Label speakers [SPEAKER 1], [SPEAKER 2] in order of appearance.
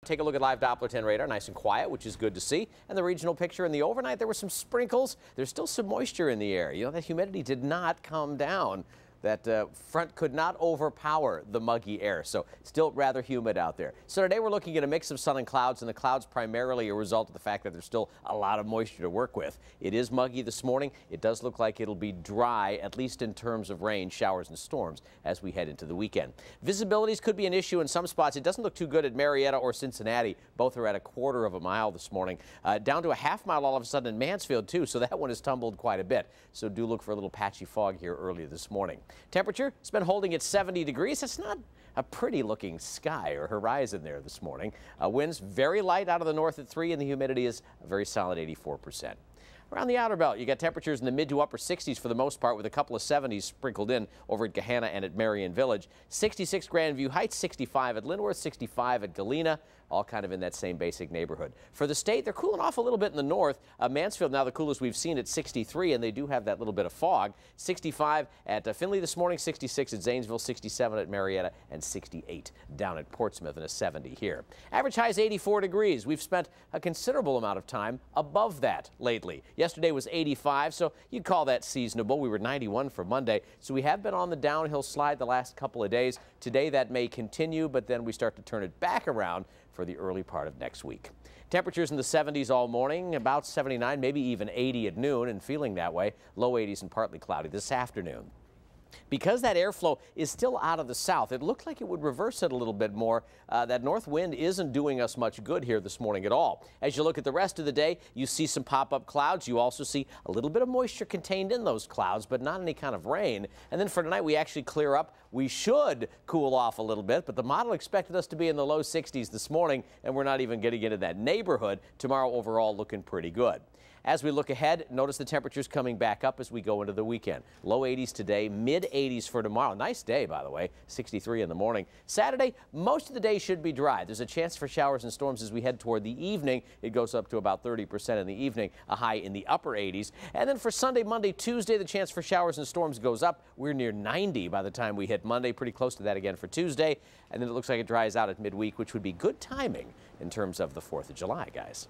[SPEAKER 1] Take a look at live Doppler 10 radar, nice and quiet, which is good to see. And the regional picture in the overnight, there were some sprinkles. There's still some moisture in the air. You know, that humidity did not come down. That front could not overpower the muggy air, so still rather humid out there. So today we're looking at a mix of sun and clouds, and the clouds primarily a result of the fact that there's still a lot of moisture to work with. It is muggy this morning. It does look like it'll be dry, at least in terms of rain, showers, and storms as we head into the weekend. Visibilities could be an issue in some spots. It doesn't look too good at Marietta or Cincinnati. Both are at 1/4 of a mile this morning. Down to a half mile all of a sudden in Mansfield, too, so that one has tumbled quite a bit. So do look for a little patchy fog here early this morning. Temperature has been holding at 70 degrees. That's not a pretty looking sky or horizon there this morning. Winds very light out of the north at 3, and the humidity is a very solid 84%. Around the outer belt, you got temperatures in the mid to upper 60s for the most part, with a couple of 70s sprinkled in over at Gahanna and at Marion Village. 66 Grandview Heights, 65 at Linworth, 65 at Galena, all kind of in that same basic neighborhood. For the state, they're cooling off a little bit in the north. Mansfield now the coolest we've seen at 63, and they do have that little bit of fog. 65 at Findlay this morning, 66 at Zanesville, 67 at Marietta, and 68 down at Portsmouth, and a 70 here. Average high is 84 degrees. We've spent a considerable amount of time above that lately. Yesterday was 85, so you'd call that seasonable. We were 91 for Monday, so we have been on the downhill slide the last couple of days. Today that may continue, but then we start to turn it back around for the early part of next week. Temperatures in the 70s all morning, about 79, maybe even 80 at noon, and feeling that way. Low 80s and partly cloudy this afternoon. Because that airflow is still out of the south, it looked like it would reverse it a little bit more. That north wind isn't doing us much good here this morning at all. As you look at the rest of the day, you see some pop-up clouds. You also see a little bit of moisture contained in those clouds, but not any kind of rain. And then for tonight, we actually clear up. We should cool off a little bit, but the model expected us to be in the low 60s this morning, and we're not even getting into that neighborhood. Tomorrow overall looking pretty good. As we look ahead, notice the temperatures coming back up as we go into the weekend. Low 80s today, mid 80s for tomorrow. Nice day, by the way, 63 in the morning. Saturday, most of the day should be dry. There's a chance for showers and storms as we head toward the evening. It goes up to about 30% in the evening, a high in the upper 80s. And then for Sunday, Monday, Tuesday, the chance for showers and storms goes up. We're near 90 by the time we hit Monday, pretty close to that again for Tuesday. And then it looks like it dries out at midweek, which would be good timing in terms of the 4th of July, guys.